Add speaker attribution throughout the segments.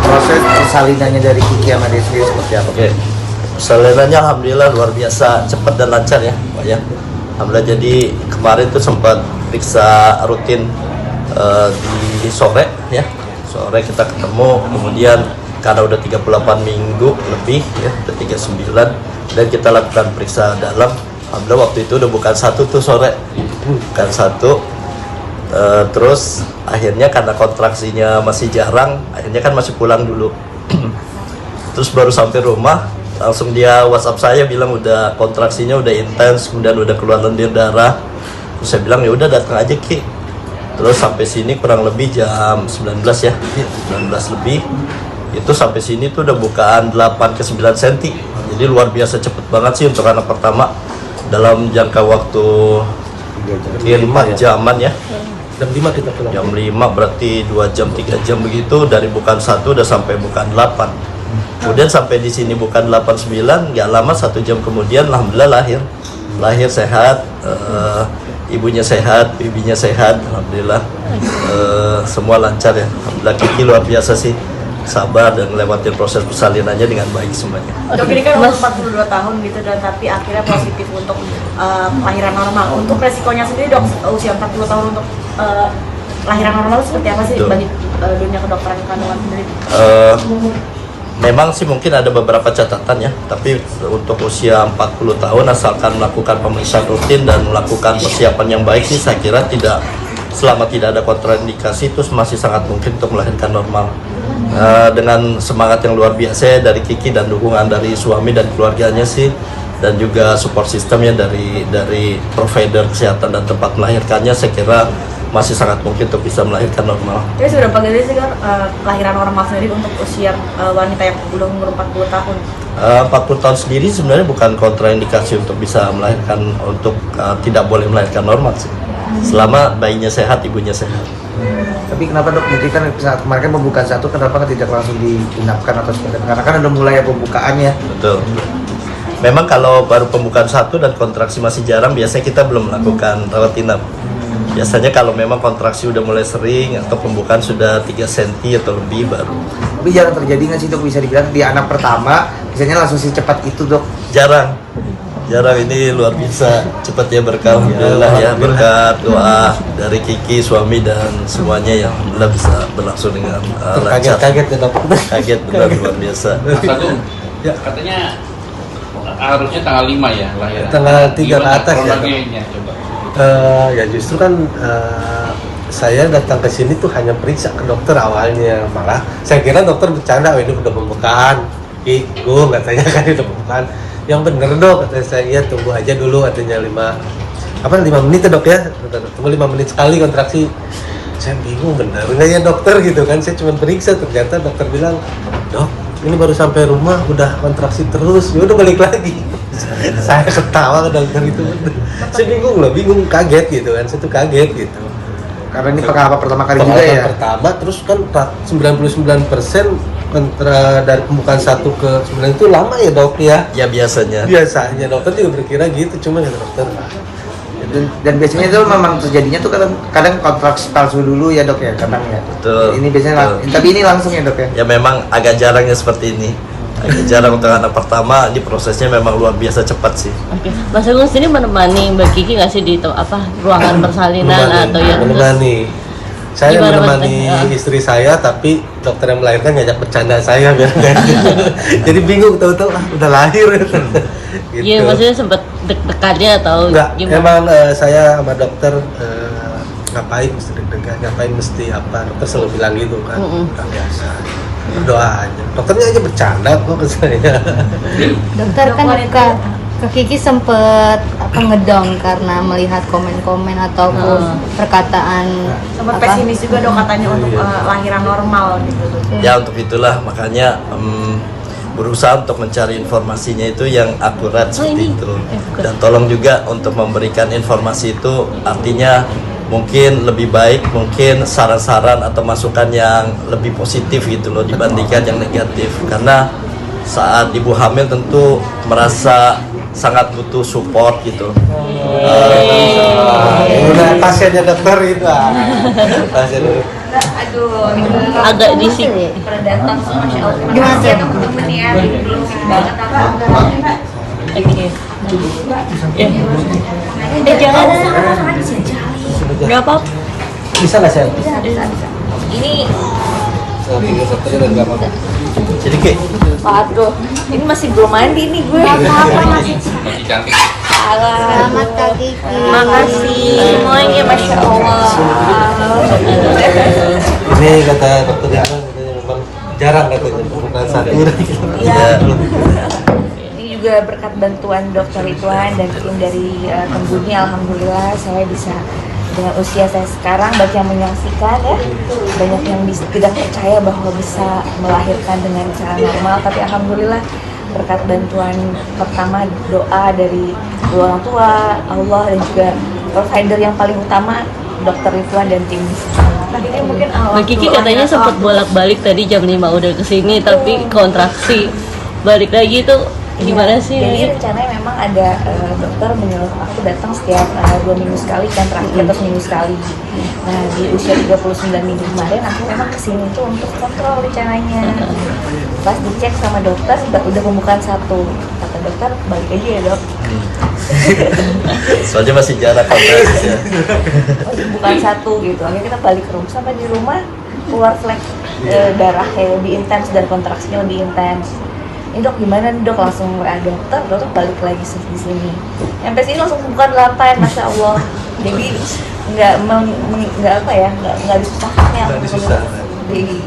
Speaker 1: Proses persalinannya dari Kiki sama dia sendiri seperti apa?
Speaker 2: Oke, persalinannya alhamdulillah luar biasa cepat dan lancar ya Pak ya. Alhamdulillah, jadi kemarin tuh sempat periksa rutin di sore ya. Sore kita ketemu, kemudian karena udah 38 minggu lebih ya, udah 39, dan kita lakukan periksa dalam. Alhamdulillah waktu itu udah bukan satu tuh sore, bukan satu. Terus akhirnya karena kontraksinya masih jarang, akhirnya kan masih pulang dulu. Terus baru sampai rumah, langsung dia WhatsApp saya bilang udah kontraksinya udah intens, kemudian udah keluar lendir darah. Terus saya bilang ya udah datang aja Ki. Terus sampai sini kurang lebih jam 19 ya, 19 lebih. Itu sampai sini tuh udah bukaan 8 ke 9 cm. Jadi luar biasa cepet banget sih untuk anak pertama. Dalam jangka waktu 4 jaman ya.
Speaker 3: Jam 5 kita pulang.
Speaker 2: Jam 5 berarti 2 jam 3 jam begitu, dari bukan 1 udah sampai bukan 8. Kemudian sampai di sini bukan 89, nggak lama 1 jam kemudian alhamdulillah lahir sehat, ibunya sehat, bibinya sehat, alhamdulillah. Semua lancar ya. Alhamdulillah, Kiki luar biasa sih, sabar dan lewatin proses persalinannya dengan baik semuanya.
Speaker 4: Dok, ini kan umur 42 tahun gitu, dan tapi akhirnya positif untuk lahiran normal. Untuk resikonya sendiri dok, usia 40 tahun untuk lahiran normal seperti apa sih? Betul. Bagi dunia kedokteran kandungan sendiri?
Speaker 2: Memang sih mungkin ada beberapa catatan ya, tapi untuk usia 40 tahun asalkan melakukan pemeriksaan rutin dan melakukan persiapan yang baik sih, saya kira selama tidak ada kontraindikasi itu masih sangat mungkin untuk melahirkan normal. Dengan semangat yang luar biasa dari Kiki dan dukungan dari suami dan keluarganya sih, dan juga support sistemnya dari provider kesehatan dan tempat melahirkannya, saya kira masih sangat mungkin untuk bisa melahirkan normal.
Speaker 4: Jadi seberapa gede sih kan lahiran normal sendiri untuk usia wanita yang belum umur 40 tahun?
Speaker 2: 40 tahun sendiri sebenarnya bukan kontraindikasi untuk bisa melahirkan, untuk tidak boleh melahirkan normal sih. Selama bayinya sehat, ibunya sehat.
Speaker 1: Tapi kenapa dok, mungkin kan saat kemarin kan pembukaan 1, kenapa kan tidak langsung digenapkan atau seperti apa? Karena kan udah mulai pembukaannya.
Speaker 2: Betul. Memang kalau baru pembukaan 1 dan kontraksi masih jarang, biasanya kita belum melakukan rawat inap. Biasanya kalau memang kontraksi udah mulai sering atau pembukaan sudah 3 cm atau lebih baru.
Speaker 1: Tapi jarang terjadi nggak sih dok, bisa dibilang di anak pertama biasanya langsung secepat itu dok?
Speaker 2: Jarang, ini luar biasa cepatnya, berkah alhamdulillah ya, berkat doa dari Kiki, suami dan semuanya yang alhamdulillah bisa berlangsung dengan lancar.
Speaker 3: Kaget ya dok.
Speaker 2: Kaget benar, luar biasa.
Speaker 5: Mas Agung, ya, katanya harusnya tanggal 5 ya lahiran.
Speaker 3: Tanggal 3 ke atas ya.
Speaker 5: Kronologinya, coba.
Speaker 3: Ya justru kan saya datang ke sini tuh hanya periksa ke dokter awalnya, malah saya kira dokter bercanda, ini udah pembukaan, gue katanya kan udah pembukaan. Yang bener dok, katanya saya, iya tunggu aja dulu, katanya 5 menit ya dok ya, tunggu 5 menit sekali kontraksi. Saya bingung bener nggak ya dokter gitu kan, saya cuma periksa, ternyata dokter bilang, dok ini baru sampai rumah udah kontraksi terus, ya udah balik lagi. Saya ketawa ke dokter itu, saya bingung, kaget gitu kan, saya tuh kaget gitu.
Speaker 1: Karena ini pengalaman pertama kali juga ya.
Speaker 3: Pertama, terus kan 99% kontra dari pembukaan 1 ke 9 itu lama ya dok ya?
Speaker 2: Ya biasanya
Speaker 3: Biasanya dokter juga berkira gitu, cuma kata dokter.
Speaker 1: Dan biasanya itu memang terjadinya tuh kadang kontraksi palsu dulu ya dok ya, kadang ya.
Speaker 2: Betul.
Speaker 1: Ini biasanya tapi ini langsung ya dok ya.
Speaker 2: Ya memang agak jarangnya seperti ini. Agak jarang untuk anak pertama, ini prosesnya memang luar biasa cepat sih.
Speaker 6: Oke, Mas Agung sini menemani Mbak Kiki nggak sih di ruangan persalinan atau yang
Speaker 3: menemani? Saya
Speaker 6: gimana,
Speaker 3: menemani
Speaker 6: Mas?
Speaker 3: istri saya, tapi dokter yang melahirkan ngajak bercanda saya biar jadi bingung, tahu-tahu udah lahir. Gitu.
Speaker 6: Iya, maksudnya sempat deg-degannya atau
Speaker 3: Enggak,
Speaker 6: gimana?
Speaker 3: emang saya sama dokter ngapain mesti deg-degan, ngapain mesti apa, dokter selalu bilang gitu kan, udah biasa. Berdoa aja, dokternya aja bercanda kok ke saya.
Speaker 7: Dokter kan ke Kiki sempet ngedong karena melihat komen-komen ataupun perkataan
Speaker 4: Sempat pesimis juga dok katanya untuk lahiran normal gitu.
Speaker 2: Ya untuk itulah makanya berusaha untuk mencari informasinya itu yang akurat seperti itu, dan tolong juga untuk memberikan informasi itu, artinya mungkin lebih baik, mungkin saran-saran atau masukan yang lebih positif gitu loh dibandingkan yang negatif, karena saat ibu hamil tentu merasa sangat butuh support gitu.
Speaker 3: Udah pasiennya dokter itu pasien.
Speaker 4: Aduh,
Speaker 6: Agak disik.
Speaker 4: pada datang semua, Masya Allah. Terima
Speaker 7: Gimana
Speaker 4: kasih ya
Speaker 7: tuh?
Speaker 4: teman-teman ya. Belum banget apa.
Speaker 6: Oke. Jangan. Nggak apa-apa.
Speaker 1: Bisa nggak saya?
Speaker 4: Bisa. Ini
Speaker 2: Jadi kayak
Speaker 4: waduh, ini masih belum mandi nih gue. Apa masih
Speaker 5: Masih cantik.
Speaker 7: Selamat Kak Kiki.
Speaker 4: Makasih semuanya, Masya Allah.
Speaker 3: Ini kata dokter Irwan katanya memang jarang katanya pembukaan satu.
Speaker 4: Iya. Ini juga berkat bantuan dokter Ridwan dan tim dari Tengguni, alhamdulillah saya bisa dengan usia saya sekarang, banyak yang menyaksikan ya, banyak yang tidak percaya bahwa bisa melahirkan dengan cara normal, tapi alhamdulillah berkat bantuan pertama doa dari orang tua, Allah, dan juga provider yang paling utama dokter Ridwan dan tim. Tadi ini mungkin
Speaker 6: Mbak Kiki katanya sempat bolak-balik tadi jam 5 udah kesini tapi kontraksi balik lagi tuh gimana sih?
Speaker 4: Jadi rencananya memang ada dokter menyuruh aku datang setiap 2 minggu sekali kan, terakhir atau seminggu sekali. Nah di usia 39 minggu kemarin aku memang kesini tuh untuk kontrol rencananya. Pas dicek sama dokter udah pembukaan 1, kata dokter balik aja ya dok.
Speaker 2: soalnya masih jarak kontrasi ya.
Speaker 4: Masih bukan 1 gitu. Akhirnya kita balik ke rumah, sampai di rumah keluar flek darah kayak lebih intens dan kontraksinya lebih intens. Ini dok gimana nih dok, langsung WA dokter balik lagi di sini. Sampai sini langsung buka 8, masya Allah. Jadi nggak apa ya, nggak disusahkan ya di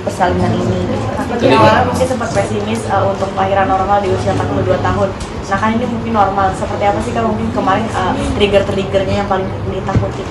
Speaker 4: persalinan ini. Di awalnya mungkin sempat pesimis untuk kelahiran normal di usia 42 tahun. Nah kan ini mungkin normal. Seperti apa sih kalau mungkin kemarin trigger-triggernya yang paling ditakuti?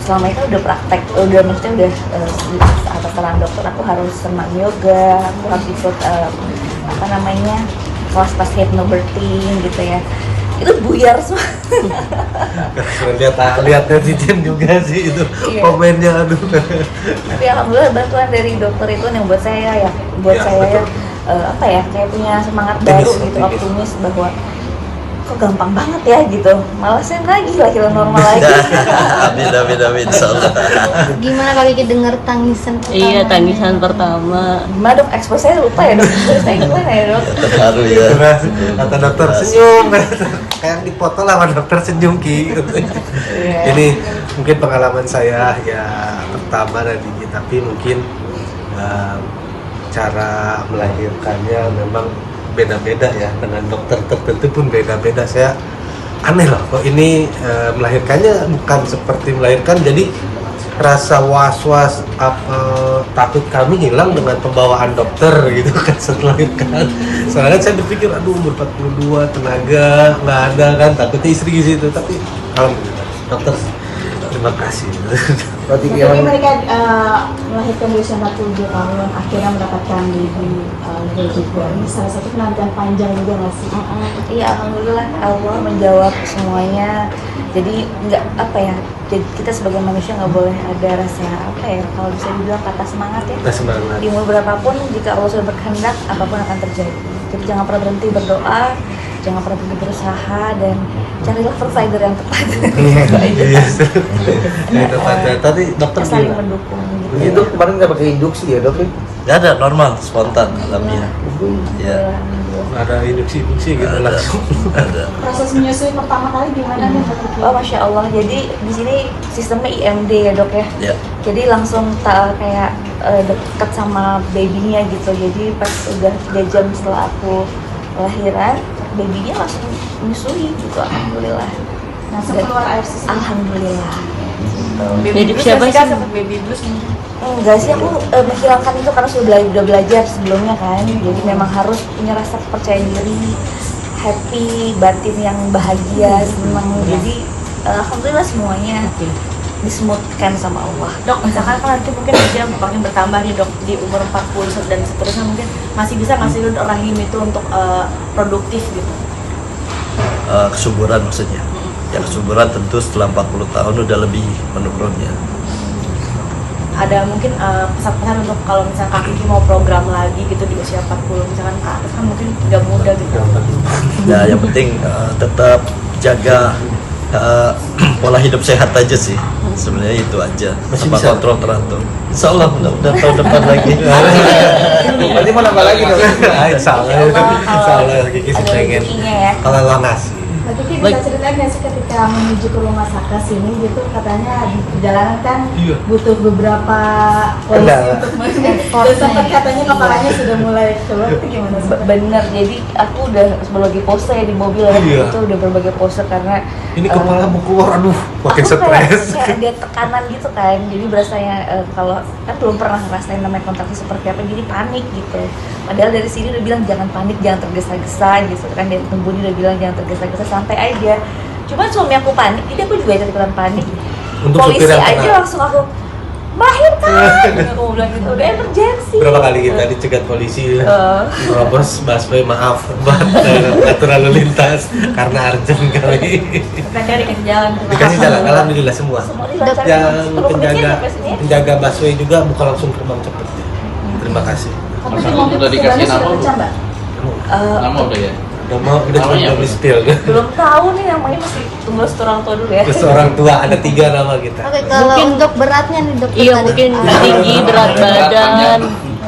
Speaker 4: Selama itu udah praktek, maksudnya udah atas saran dokter aku harus senang yoga, aku harus ikut kelas hypnobirthing gitu ya. Itu buyar semua.
Speaker 3: lihat netizen juga sih itu
Speaker 4: Iya.
Speaker 3: komennya aduh.
Speaker 4: Tapi alhamdulillah bantuan dari dokter itu yang buat saya kayak punya semangat baru gitu, optimis bahwa kok gampang banget ya gitu, malasin lagi lahiran normal lagi.
Speaker 2: Amin insyaallah.
Speaker 7: Gimana Kak Kiki dengar tangisan pertama?
Speaker 6: Iya, tangisan pertama.
Speaker 4: Gimana dok, ekspos saya lupa ya dok, saya gimana ya dok?
Speaker 2: Terharu ya.
Speaker 3: Terus kata dokter senyum, kayak dipoto lah sama dokter senyum Ki.
Speaker 4: Iya.
Speaker 3: Ini mungkin pengalaman saya ya pertama dan ini, tapi mungkin cara melahirkannya memang beda-beda ya, dengan dokter tertentu pun beda-beda. Saya aneh loh kok ini melahirkannya bukan seperti melahirkan, jadi rasa was-was takut kami hilang dengan pembawaan dokter gitu kan setelah melahirkan. Soalnya saya berpikir aduh umur 42 tenaga nggak ada kan, takutnya istri di situ, tapi alhamdulillah dokter terima kasih.
Speaker 1: Berarti
Speaker 4: Tapi
Speaker 1: yang
Speaker 4: mereka melahirkan di usia 42 tahun, akhirnya mendapatkan baby juga. Ini salah satu penantian panjang juga nggak sih? Iya, alhamdulillah Allah menjawab semuanya. Jadi nggak jadi kita sebagai manusia nggak boleh ada rasa kalau bisa dibilang patah semangat ya.
Speaker 3: Kita semangat.
Speaker 4: Di umur berapapun, jika Allah sudah berkehendak, apapun akan terjadi. Jadi jangan pernah berhenti berdoa, jangan pernah berhenti berusaha, dan carilah provider yang tepat.
Speaker 3: Iya. Tadi dokter
Speaker 4: Saling
Speaker 3: bilang
Speaker 4: mendukung gitu.
Speaker 1: itu kemarin nggak pakai induksi ya dok?
Speaker 2: Nggak ada, normal, spontan alamiah. Ya,
Speaker 3: nggak ada induksi gitu
Speaker 2: ada.
Speaker 3: langsung.
Speaker 2: Ada.
Speaker 4: Proses menyusui pertama kali gimana nih? Oh masya Allah, jadi di sini sistemnya IMD ya dok ya.
Speaker 2: Ya.
Speaker 4: Jadi langsung kayak dekat sama babynya gitu. Jadi pas udah 3 jam setelah aku lahiran, babynya langsung menyusui gitu, alhamdulillah. Langsung keluar air susu. Alhamdulillah.
Speaker 6: Jadi siapa sih?
Speaker 4: Baby blues? Enggak sih, aku menghilangkan itu karena sudah belajar sebelumnya kan. Jadi memang harus punya rasa percaya diri, happy, batin yang bahagia, senang. Jadi alhamdulillah semuanya dismoothkan sama Allah. Dok, misalkan kan nanti mungkin usia makin bertambah nih dok, di umur 40 dan seterusnya mungkin masih bisa ngasih rahim itu untuk produktif gitu.
Speaker 2: Kesuburan maksudnya. Ya kesuburan tentu setelah 40 tahun udah lebih menurun ya.
Speaker 4: ada mungkin pesan-pesan untuk kalau misalnya Kak Kiki mau program lagi gitu di usia 40 misalkan ke atas kan mungkin tidak muda gitu.
Speaker 2: Ya yang penting tetap jaga pola hidup sehat aja sih. Sebenarnya itu aja.
Speaker 3: Masih
Speaker 2: Sama
Speaker 3: bisa?
Speaker 2: kontrol teratur. Insya Allah udah tahun depan lagi.
Speaker 1: Berarti mau nambah lagi dong.
Speaker 3: Insya Allah Kiki sih
Speaker 4: Ada
Speaker 3: pengen
Speaker 4: rezekinya ya.
Speaker 3: kalau ngasih.
Speaker 8: Tapi Kiki bisa ceritain nggak sih ketika menuju ke rumah sakit sini gitu katanya di perjalanan kan butuh beberapa polisi
Speaker 1: Kendala.
Speaker 8: untuk dan sempat katanya kepalanya sudah mulai keluar itu gimana sih?
Speaker 4: Bener, jadi aku udah berbagai pose di mobil ya,
Speaker 3: Iya.
Speaker 4: itu udah berbagai pose karena
Speaker 3: Ini kepala mau keluar, aduh makin
Speaker 4: aku
Speaker 3: stres.
Speaker 4: kayak ada tekanan gitu kan, jadi berasanya kalau kan belum pernah ngerasain namanya kontraksi seperti apa, jadi panik gitu. Padahal dari sini udah bilang jangan panik, jangan tergesa-gesa gitu kan, dari pembudi udah bilang jangan tergesa-gesa, santai aja. Cuman suami aku panik, jadi aku juga ikutan panik.
Speaker 3: Untuk
Speaker 4: Polisi
Speaker 3: supir yang
Speaker 4: aja
Speaker 3: kena.
Speaker 4: langsung aku melahirkan, aku mau bilang gitu, udah emergency.
Speaker 3: Berapa kali kita dicegat polisi?
Speaker 4: Eh.
Speaker 3: Terobos busway maaf, atur lalu lintas karena urgent kali.
Speaker 4: Katanya dikasih jalan.
Speaker 3: Dikasih jalan, alhamdulillah semua.
Speaker 4: Semua dilancarkan.
Speaker 3: Yang
Speaker 4: Turun ke sini,
Speaker 3: penjaga
Speaker 4: sampai sini ya.
Speaker 3: penjaga busway juga buka langsung terbang cepet. Terima kasih.
Speaker 8: Tapi
Speaker 5: Masa
Speaker 8: di mobil
Speaker 5: udah dikasih
Speaker 8: sudah
Speaker 5: nama lu?
Speaker 8: pecah, Mbak?
Speaker 5: Nama udah ya?
Speaker 3: Udah cuma
Speaker 5: Namanya apa?
Speaker 3: double spill.
Speaker 4: Belum tahu nih namanya, masih tunggu restu orang tua dulu ya.
Speaker 3: Terus orang tua ada 3 nama kita.
Speaker 7: Oke, kalau
Speaker 6: Mungkin-
Speaker 7: untuk beratnya nih dokter
Speaker 6: Iya
Speaker 7: tadi.
Speaker 6: mungkin tinggi, berat badan,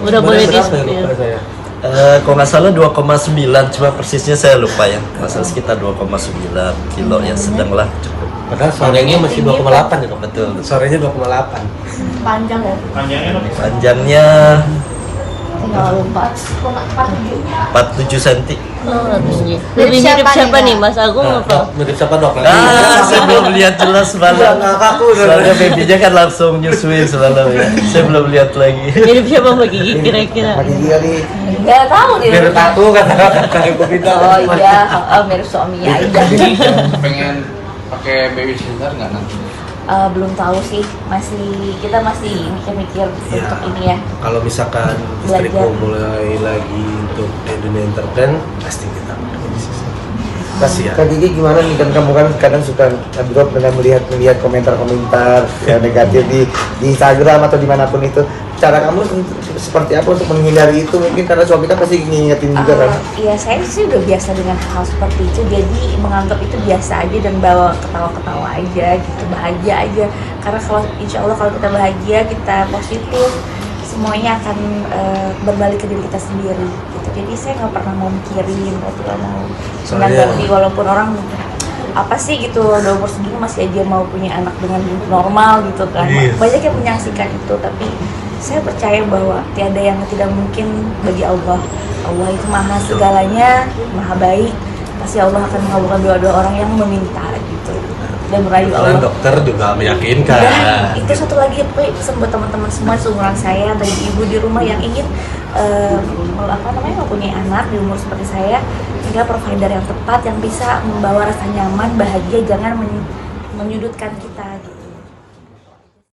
Speaker 6: udah boleh di
Speaker 3: Berapa ya, dokter saya?
Speaker 2: Kalau nggak salah 2,9, cuma persisnya saya lupa ya. Masalah sekitar 2,9 kilo ya, sedang lah cukup.
Speaker 3: Padahal sorenya masih 2,8 ya dok.
Speaker 2: Betul.
Speaker 3: Sorenya 2,8.
Speaker 4: Panjang ya.
Speaker 2: Panjangnya
Speaker 4: Tinggal lupa.
Speaker 2: 47 cm.
Speaker 6: Lebih
Speaker 7: Mirip
Speaker 6: mirip
Speaker 7: siapa
Speaker 6: siapa
Speaker 7: nih,
Speaker 6: nih Mas Agung apa?
Speaker 3: Mirip siapa dok?
Speaker 2: Saya belum lihat jelas malam. Soalnya babynya kan langsung nyusuin semalam ya. Saya belum lihat lagi.
Speaker 6: Mirip siapa Mbak Gigi kira-kira?
Speaker 1: Pagi dia nih.
Speaker 4: Nggak tahu nih.
Speaker 3: Mirip aku kata ibu kita.
Speaker 4: Oh iya, mirip suaminya aja.
Speaker 5: Pengen pakai babysitter nggak nanti?
Speaker 4: Belum tahu sih, kita masih mikir-mikir
Speaker 3: Iya.
Speaker 4: untuk ini ya.
Speaker 3: Kalau misalkan
Speaker 4: Belajar.
Speaker 3: istriku mulai lagi untuk dunia entertain, pasti kita kasih ya.
Speaker 1: Kak Gigi gimana nih, kan kamu kan kadang suka drop dengan melihat komentar-komentar yang negatif di Instagram atau dimanapun itu. Cara kamu seperti apa untuk menghindari itu? Mungkin karena suami kita pasti ngingetin juga kan.
Speaker 4: Iya, saya sih udah biasa dengan hal seperti itu, jadi menganggap itu biasa aja dan bawa ketawa-ketawa aja gitu, bahagia aja. Karena kalau insya Allah kalau kita bahagia, kita positif, semuanya akan berbalik ke diri kita sendiri gitu. Jadi saya nggak pernah mau mikirin atau nggak mau menanggapi, walaupun orang apa sih gitu udah umur segini masih aja mau punya anak dengan normal gitu kan.
Speaker 3: Yes.
Speaker 4: Banyak yang menyaksikan itu, tapi saya percaya bahwa tiada yang tidak mungkin bagi Allah. Allah itu maha segalanya, maha baik. Pasti Allah akan mengabulkan doa-doa orang yang meminta gitu dan merayu
Speaker 3: Karena
Speaker 4: Allah.
Speaker 3: dokter juga meyakinkan.
Speaker 4: Dan itu satu lagi pesan buat teman-teman semua seumuran saya atau ibu di rumah yang ingin mempunyai anak di umur seperti saya, tinggal provider yang tepat yang bisa membawa rasa nyaman, bahagia, jangan menyudutkan kita.